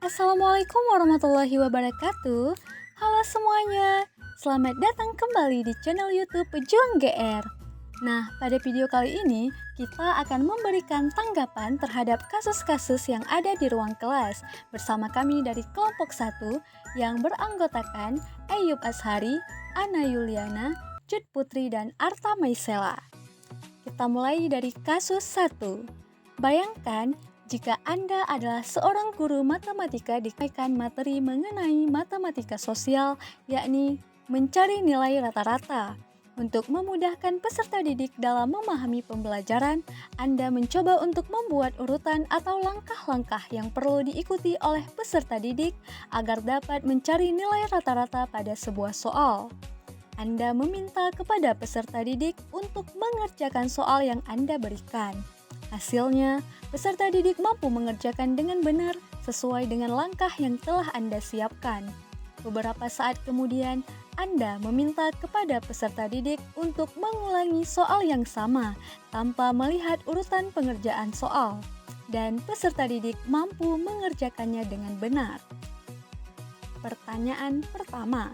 Assalamualaikum warahmatullahi wabarakatuh. Halo semuanya, selamat datang kembali di channel YouTube Pejuang GR. Nah, pada video kali ini kita akan memberikan tanggapan terhadap kasus-kasus yang ada di ruang kelas bersama kami dari kelompok 1 yang beranggotakan Ayub Ashari, Ana Yuliana, Jud Putri, dan Arta Maisela. Kita mulai dari kasus 1. Bayangkan jika Anda adalah seorang guru matematika diberikan materi mengenai matematika sosial, yakni mencari nilai rata-rata. Untuk memudahkan peserta didik dalam memahami pembelajaran, Anda mencoba untuk membuat urutan atau langkah-langkah yang perlu diikuti oleh peserta didik agar dapat mencari nilai rata-rata pada sebuah soal. Anda meminta kepada peserta didik untuk mengerjakan soal yang Anda berikan. Hasilnya, peserta didik mampu mengerjakan dengan benar sesuai dengan langkah yang telah Anda siapkan. Beberapa saat kemudian, Anda meminta kepada peserta didik untuk mengulangi soal yang sama tanpa melihat urutan pengerjaan soal, dan peserta didik mampu mengerjakannya dengan benar. Pertanyaan pertama,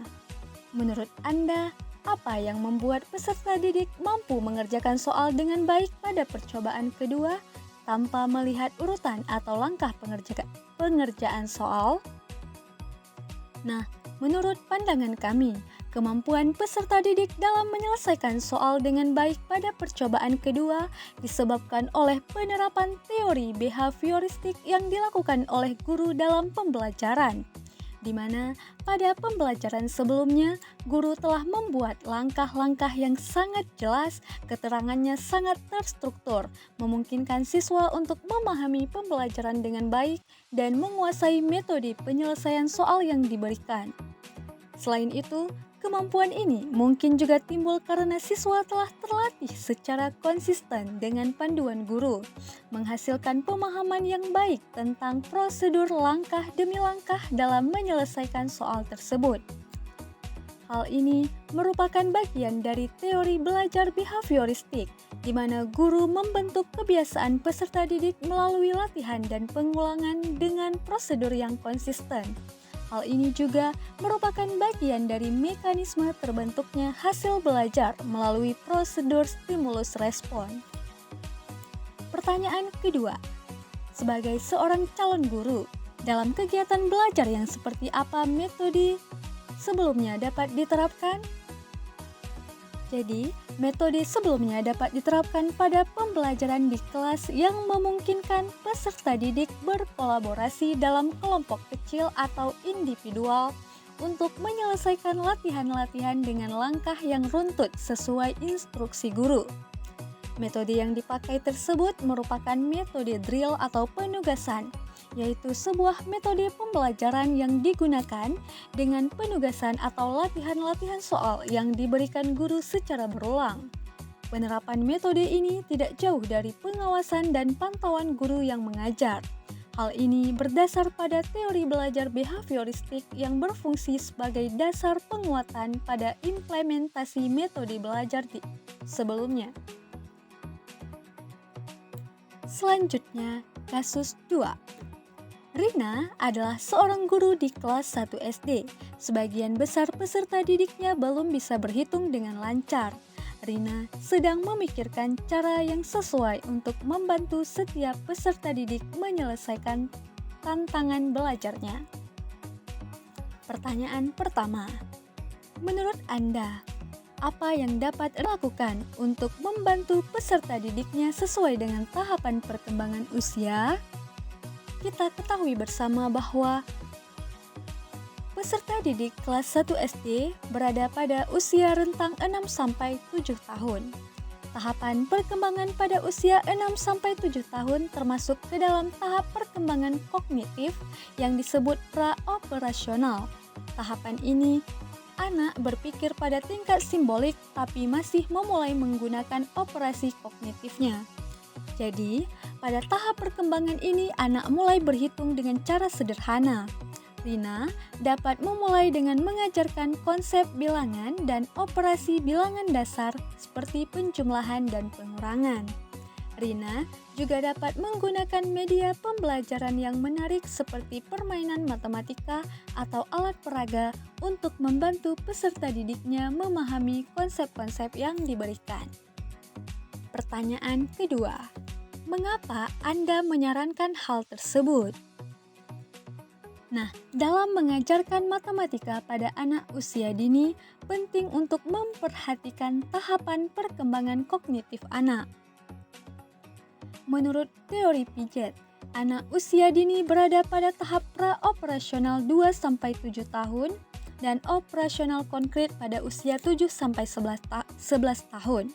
menurut Anda, apa yang membuat peserta didik mampu mengerjakan soal dengan baik pada percobaan kedua tanpa melihat urutan atau langkah pengerjaan soal? Nah, menurut pandangan kami, kemampuan peserta didik dalam menyelesaikan soal dengan baik pada percobaan kedua disebabkan oleh penerapan teori behavioristik yang dilakukan oleh guru dalam pembelajaran, di mana pada pembelajaran sebelumnya, guru telah membuat langkah-langkah yang sangat jelas, keterangannya sangat terstruktur, memungkinkan siswa untuk memahami pembelajaran dengan baik dan menguasai metode penyelesaian soal yang diberikan. Selain itu, kemampuan ini mungkin juga timbul karena siswa telah terlatih secara konsisten dengan panduan guru, menghasilkan pemahaman yang baik tentang prosedur langkah demi langkah dalam menyelesaikan soal tersebut. Hal ini merupakan bagian dari teori belajar behavioristik, di mana guru membentuk kebiasaan peserta didik melalui latihan dan pengulangan dengan prosedur yang konsisten. Hal ini juga merupakan bagian dari mekanisme terbentuknya hasil belajar melalui prosedur stimulus respon. Pertanyaan kedua, sebagai seorang calon guru, dalam kegiatan belajar yang seperti apa metode sebelumnya dapat diterapkan? Jadi, metode sebelumnya dapat diterapkan pada pembelajaran di kelas yang memungkinkan peserta didik berkolaborasi dalam kelompok kecil atau individual untuk menyelesaikan latihan-latihan dengan langkah yang runtut sesuai instruksi guru. Metode yang dipakai tersebut merupakan metode drill atau penugasan, yaitu sebuah metode pembelajaran yang digunakan dengan penugasan atau latihan-latihan soal yang diberikan guru secara berulang. Penerapan metode ini tidak jauh dari pengawasan dan pantauan guru yang mengajar. Hal ini berdasar pada teori belajar behavioristik yang berfungsi sebagai dasar penguatan pada implementasi metode belajar sebelumnya. Selanjutnya, kasus 2. Rina adalah seorang guru di kelas 1 SD. Sebagian besar peserta didiknya belum bisa berhitung dengan lancar. Rina sedang memikirkan cara yang sesuai untuk membantu setiap peserta didik menyelesaikan tantangan belajarnya. Pertanyaan pertama, menurut Anda, apa yang dapat dilakukan untuk membantu peserta didiknya sesuai dengan tahapan perkembangan usia? Kita ketahui bersama bahwa peserta didik kelas 1 SD berada pada usia rentang 6-7 tahun. Tahapan perkembangan pada usia 6-7 tahun termasuk ke dalam tahap perkembangan kognitif yang disebut pra-operasional. Tahapan ini, anak berpikir pada tingkat simbolik tapi masih memulai menggunakan operasi kognitifnya. Jadi, pada tahap perkembangan ini, anak mulai berhitung dengan cara sederhana. Rina dapat memulai dengan mengajarkan konsep bilangan dan operasi bilangan dasar seperti penjumlahan dan pengurangan. Rina juga dapat menggunakan media pembelajaran yang menarik seperti permainan matematika atau alat peraga untuk membantu peserta didiknya memahami konsep-konsep yang diberikan. Pertanyaan kedua, mengapa Anda menyarankan hal tersebut? Nah, dalam mengajarkan matematika pada anak usia dini, penting untuk memperhatikan tahapan perkembangan kognitif anak. Menurut teori Piaget, anak usia dini berada pada tahap pra-operasional 2-7 tahun dan operasional konkret pada usia 7-11 tahun.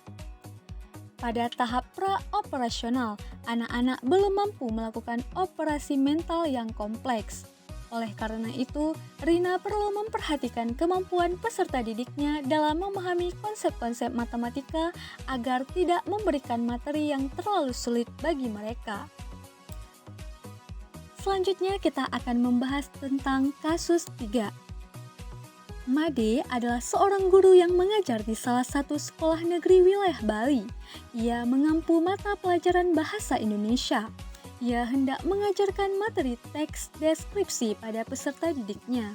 Pada tahap pra-operasional, anak-anak belum mampu melakukan operasi mental yang kompleks. Oleh karena itu, Rina perlu memperhatikan kemampuan peserta didiknya dalam memahami konsep-konsep matematika agar tidak memberikan materi yang terlalu sulit bagi mereka. Selanjutnya kita akan membahas tentang kasus 3. Made adalah seorang guru yang mengajar di salah satu sekolah negeri wilayah Bali. Ia mengampu mata pelajaran bahasa Indonesia. Ia hendak mengajarkan materi teks deskripsi pada peserta didiknya.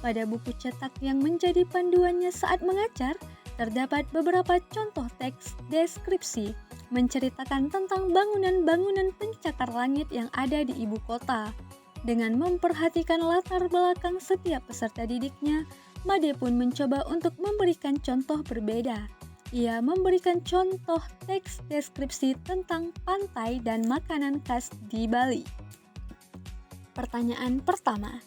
Pada buku cetak yang menjadi panduannya saat mengajar, terdapat beberapa contoh teks deskripsi menceritakan tentang bangunan-bangunan pencakar langit yang ada di ibu kota. Dengan memperhatikan latar belakang setiap peserta didiknya, Made pun mencoba untuk memberikan contoh berbeda. Ia memberikan contoh teks deskripsi tentang pantai dan makanan khas di Bali. Pertanyaan pertama,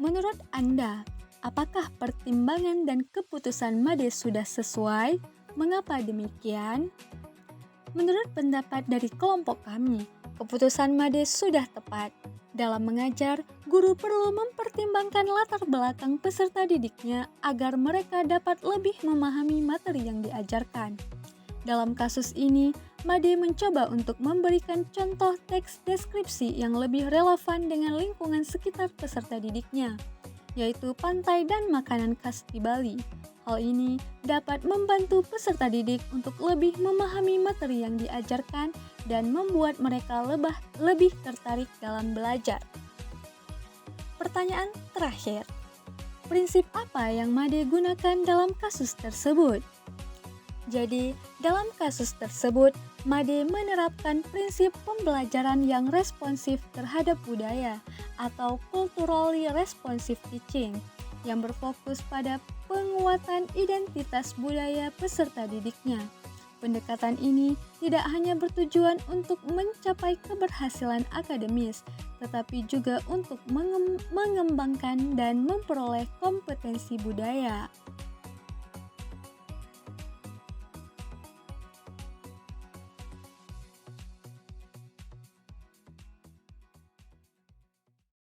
menurut Anda, apakah pertimbangan dan keputusan Made sudah sesuai? Mengapa demikian? Menurut pendapat dari kelompok kami, keputusan Made sudah tepat. Dalam mengajar, guru perlu mempertimbangkan latar belakang peserta didiknya agar mereka dapat lebih memahami materi yang diajarkan. Dalam kasus ini, Made mencoba untuk memberikan contoh teks deskripsi yang lebih relevan dengan lingkungan sekitar peserta didiknya, yaitu pantai dan makanan khas di Bali. Hal ini dapat membantu peserta didik untuk lebih memahami materi yang diajarkan dan membuat mereka lebih tertarik dalam belajar. Pertanyaan terakhir, prinsip apa yang Made gunakan dalam kasus tersebut? Jadi, dalam kasus tersebut, Made menerapkan prinsip pembelajaran yang responsif terhadap budaya atau culturally responsive teaching yang berfokus pada penguatan identitas budaya peserta didiknya. Pendekatan ini tidak hanya bertujuan untuk mencapai keberhasilan akademis, tetapi juga untuk mengembangkan dan memperoleh kompetensi budaya.